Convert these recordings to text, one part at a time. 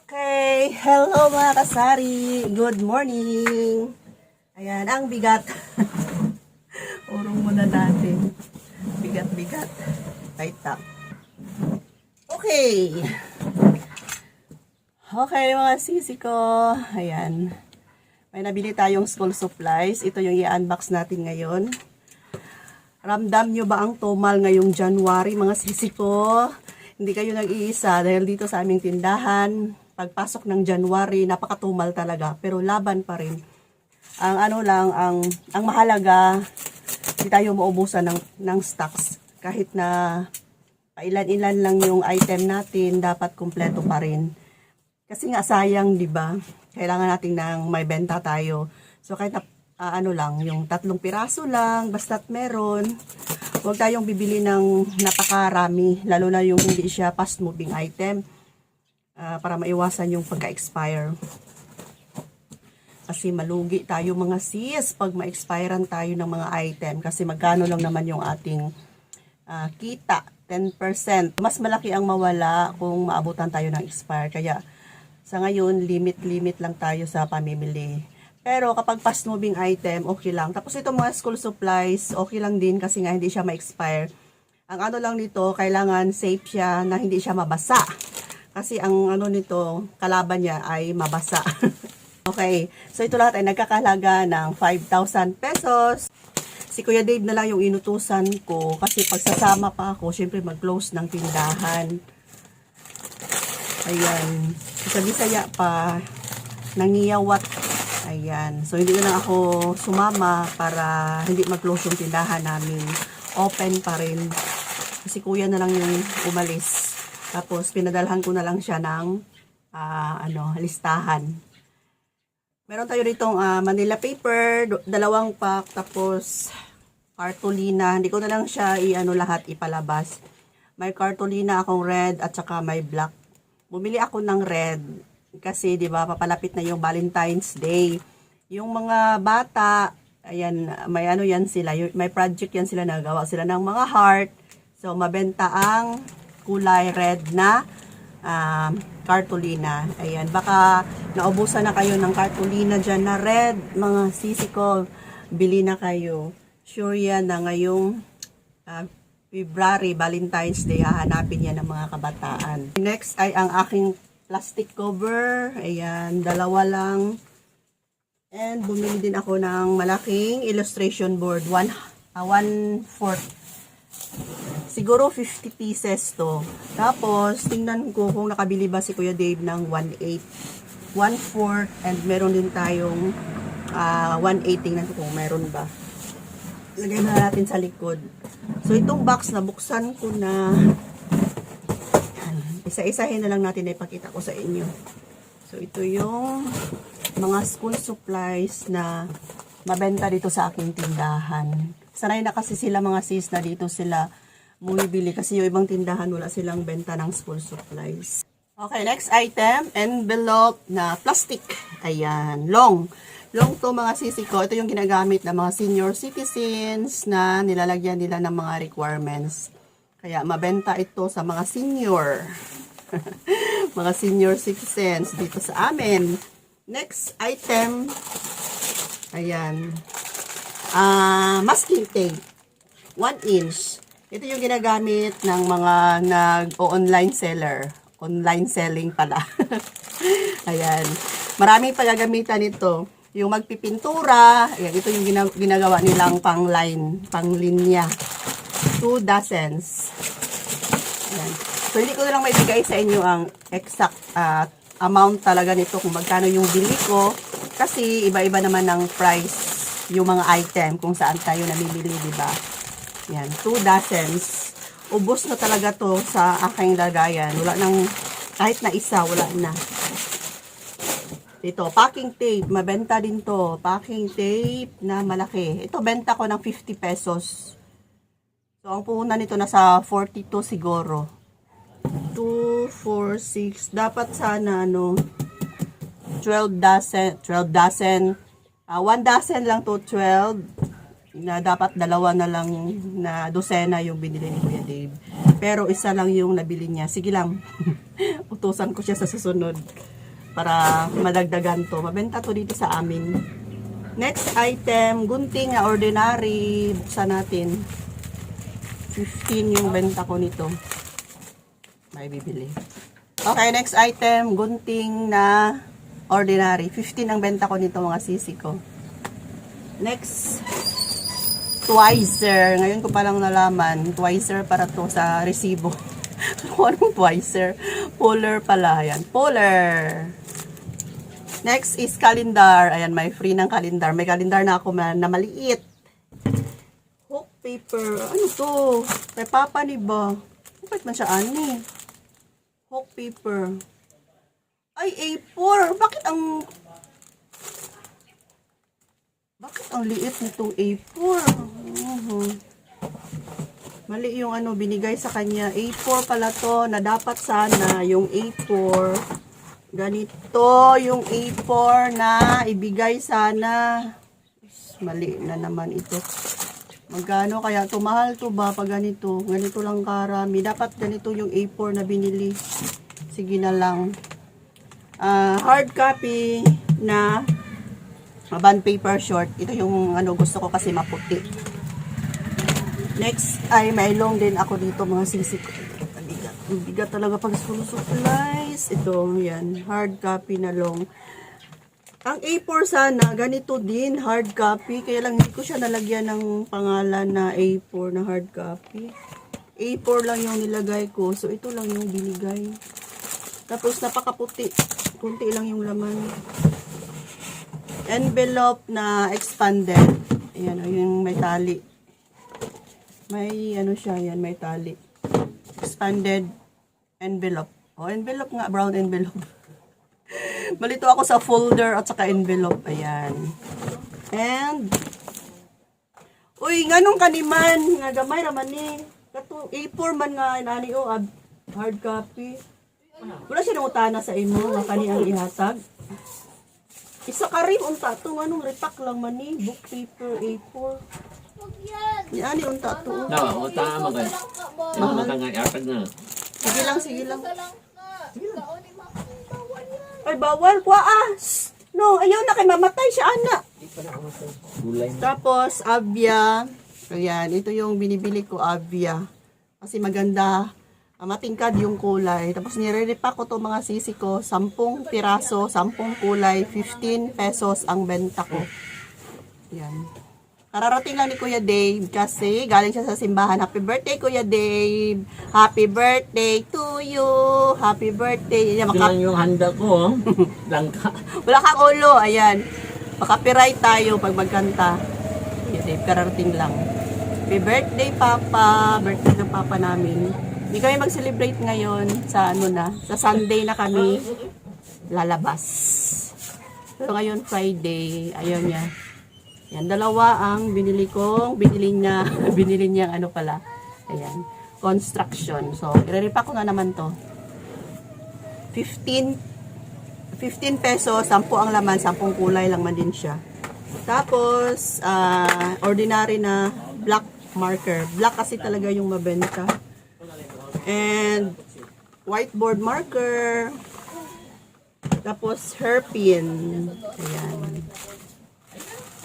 Okay, hello mga kasari. Good morning. Ayan, ang bigat. Urong muna natin. Bigat-bigat. Tight up. Okay. Okay mga sisi ko. Ayan. May nabili tayong school supplies. Ito yung i-unbox natin ngayon. Ramdam nyo ba ang tumal ngayong January mga sisi ko? Hindi kayo nag-iisa dahil dito sa aming tindahan. Pagpasok ng January, napakatumal talaga. Pero laban pa rin. Ang mahalaga, hindi tayo maubusan ng stocks. Kahit na pailan-ilan lang yung item natin, dapat kumpleto pa rin. Kasi nga sayang, di ba? Kailangan natin ng may benta tayo. So kahit na, yung 3 piraso lang, basta't meron. Huwag tayong bibili ng napakarami, lalo na yung hindi siya fast-moving item. Para maiwasan yung pagka-expire. Kasi malugi tayo mga sis pag ma-expirean tayo ng mga item. Kasi magkano lang naman yung ating kita, 10%. Mas malaki ang mawala kung maabutan tayo ng expire. Kaya sa ngayon, limit lang tayo sa pamimili. Pero kapag fast-moving item, okay lang. Tapos itong mga school supplies, okay lang din kasi nga hindi siya ma-expire. Ang lang nito, kailangan safe siya na hindi siya mabasa. Kasi ang nito, kalaban niya ay mabasa. Okay, so ito lahat ay nagkakahalaga ng 5,000 pesos. Si Kuya Dave na lang yung inutusan ko kasi pagsasama pa ako, syempre mag-close ng tindahan. Ayan, sa Bisaya pa, nangiyawat. Ayan, so hindi na lang ako sumama para hindi mag-close yung tindahan namin. Open pa rin. Kasi Kuya na lang yung umalis. Tapos, pinadalhan ko na lang siya ng listahan. Meron tayo ditong Manila paper, 2 pack, tapos cartolina. Hindi ko na lang siya lahat ipalabas. May cartolina akong red at saka may black. Bumili ako ng red kasi 'di ba papalapit na yung Valentine's Day. Yung mga bata, ayan, may yan sila, may project yan sila, nagawa sila ng mga heart. So, mabenta ang kulay red na cartolina. Ayan, baka naubusan na kayo ng cartolina dyan na red. Mga sisi ko, bili na kayo. Sure yan na ngayong February, Valentine's Day, hahanapin yan ng mga kabataan. Next ay ang aking plastic cover. Ayan, 2 lang. And bumili din ako ng malaking illustration board. 1/4. Siguro 50 pieces to. Tapos, tingnan ko kung nakabili ba si Kuya Dave ng 1/8. 1/4 and meron din tayong 1/8. Tingnan ko kung meron ba. Lagay na natin sa likod. So, itong box na buksan ko na. Isa-isahin na lang natin na ipakita ko sa inyo. So, ito yung mga school supplies na mabenta dito sa aking tindahan. Sanay na kasi sila mga sis na dito sila bumibili kasi yung ibang tindahan wala silang benta ng school supplies. Okay, next item, envelope na plastic. Ayan, long to mga sisi ko. Ito yung ginagamit ng mga senior citizens na nilalagyan nila ng mga requirements. Kaya mabenta ito sa mga senior. Mga senior citizens dito sa amin. Next item, ayan, masking tape, 1 inch. Ito yung ginagamit ng mga nag-online seller. Online selling pala. Ayan. Maraming paggagamitan ito. Yung magpipintura, ayan, ito yung ginagawa nilang pang-line, pang-linya. 2 dozens. Ayan. So, hindi ko lang maibigay sa inyo ang exact amount talaga nito kung magkano yung bili ko. Kasi iba-iba naman ng price yung mga item kung saan tayo namimili, diba? Yan, 2 dozens. Ubos na talaga to sa aking lagayan. Wala nang, kahit na isa, wala na. Ito, packing tape. Mabenta din to. Packing tape na malaki. Ito, benta ko ng 50 pesos. So, ang puhunan nito nasa 42 siguro. 2, 4, 6. Dapat sana, 12 dozen. 1 dozen lang to 12. Na dapat 2 na lang na dosena yung binili ni Kuya Dave. Pero isa lang yung nabili niya. Sige lang. Utusan ko siya sa susunod. para madagdagan to. Mabenta to dito sa amin. Next item, gunting na ordinary. Buksan natin. 15 yung benta ko nito. May bibili. Okay, next item, gunting na ordinary. 15 ang benta ko nito mga sisi ko. Next, twicer. Ngayon ko palang nalaman, twicer para to sa resibo. Anong twicer? Polar pala. Ayan, polar. Next is calendar. Ayan, may free ng calendar. May calendar na ako na maliit. Hook paper. Ano to? Kay Papa ni ba? Bakit man siya ani? Hook paper. Ay, A4. Bakit ang liit nitong A4? Mali yung binigay sa kanya. A4 pala to, na dapat sana yung A4. Ganito yung A4 na ibigay sana. Mali na naman ito. Magkano kaya? Mahal to ba pag ganito? Ganito lang karami. Dapat ganito yung A4 na binili. Sige na lang. Hard copy na bond paper short. Ito yung gusto ko kasi maputi. Next ay may long din ako dito mga sisi ko. Ang bigat talaga pag school supplies. Ito, yan. Hard copy na long. Ang A4 sana, ganito din. Hard copy. Kaya lang hindi ko siya nalagyan ng pangalan na A4 na hard copy. A4 lang yung nilagay ko. So, ito lang yung binigay. Tapos, napakaputi. Kunti lang yung laman. Envelope na expanded. Ayan, yung may tali. May siya, yan, may tali. Expanded envelope. Envelope nga, brown envelope. Malito ako sa folder at saka envelope. Ayan. And, uy, nganong kaniman, nga gamay raman ni. Kato, A4 man nga, nani hard copy. Wala siya nang utana sa imo, nga kani ang ihatag. Isa ka rin, unta to, nganong repack lang man ni, book paper, A4. Yan, unta to. No, utang mo kay. Mahal nga iatag na. Sige lang, sige lang. Ay, bawal. Kuwaas. No, ayaw na kay mamatay siya, ana. Tapos, Avia. Ayan, ito yung binibili ko, Avia. Kasi maganda. Matingkad yung kulay. Tapos, nire-repack ko to mga sisi ko. 10 piraso, 10 kulay, 15 pesos ang benta ko. Ayan. Kararating lang ni Kuya Dave kasi galing siya sa simbahan. Happy birthday, Kuya Dave! Happy birthday to you! Happy birthday! Ito lang yung handa ko. Langka. Wala kang ulo. Ayan. Makapiright tayo pag magkanta. Kuya Dave, kararating lang. Happy birthday, Papa! Birthday ng Papa namin. Hindi kami mag-celebrate ngayon sa sa Sunday na kami lalabas. Pero ngayon Friday, ayun niya. Yan, dalawa ang binili niya, binili niya pala. Ayan, construction. So, i-repack ko na naman to. 15 pesos, 10 ang laman, 10 kulay lang man din siya. Tapos, ordinary na black marker. Black kasi talaga yung mabenta. And, whiteboard marker. Tapos, hairpin. Ayan.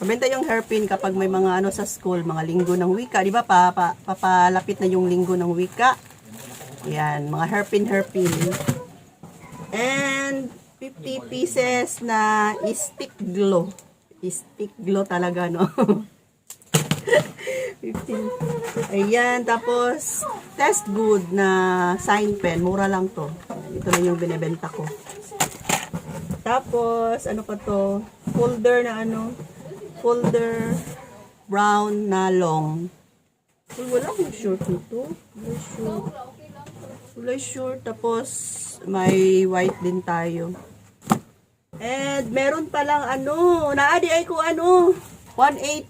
Mabenta yung hairpin kapag may mga sa school, mga linggo ng wika. Di ba papalapit na yung linggo ng wika. Ayan, mga hairpin. And 50 pieces na stick glue. Stick glue talaga, no? 15. Ayan, tapos test good na sign pen. Mura lang to. Ito na yung binebenta ko. Tapos, ano pa to? Folder na folder brown na long. Uy, wala akong short nito. Wala short. Tapos, may white din tayo. And, meron palang naadi ay ko 1/8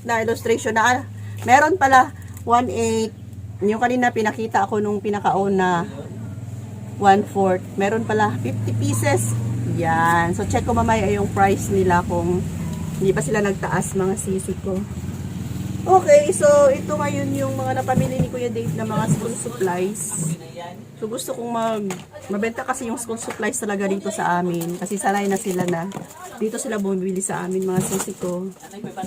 na illustration na meron pala 1/8. Yung kanina pinakita ako nung pinakaon na 1/4. Meron pala 50 pieces. Yan. So, check ko mamaya yung price nila kung hindi pa sila nagtaas mga sisi ko. Okay, so ito ngayon yung mga napamili ni Kuya Dave na mga school supplies. So gusto kong mabenta kasi yung school supplies talaga dito sa amin. Kasi sanay na sila na. Dito sila bumibili sa amin mga sisi ko.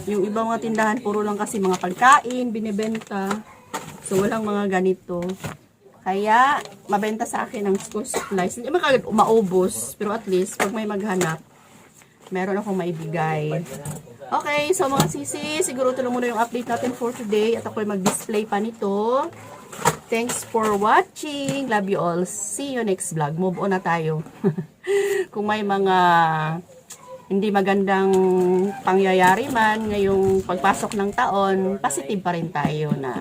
Yung ibang mga tindahan, puro lang kasi mga pagkain, binibenta. So walang mga ganito. Kaya, mabenta sa akin ang school supplies. Hindi man kagad maubos, pero at least, pag may maghanap, meron akong maibigay. Okay, so mga sisi, siguro ito lang muna yung update natin for today. At ako'y mag-display pa nito. Thanks for watching. Love you all. See you next vlog. Move on na tayo. Kung may mga hindi magandang pangyayari man ngayong pagpasok ng taon, positive pa rin tayo na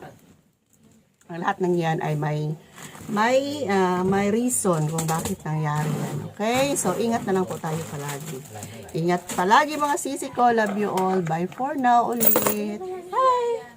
ang lahat ng yan ay may reason kung bakit nangyari yan. Okay? So, ingat na lang po tayo palagi. Ingat palagi mga sisi ko. Love you all. Bye for now ulit.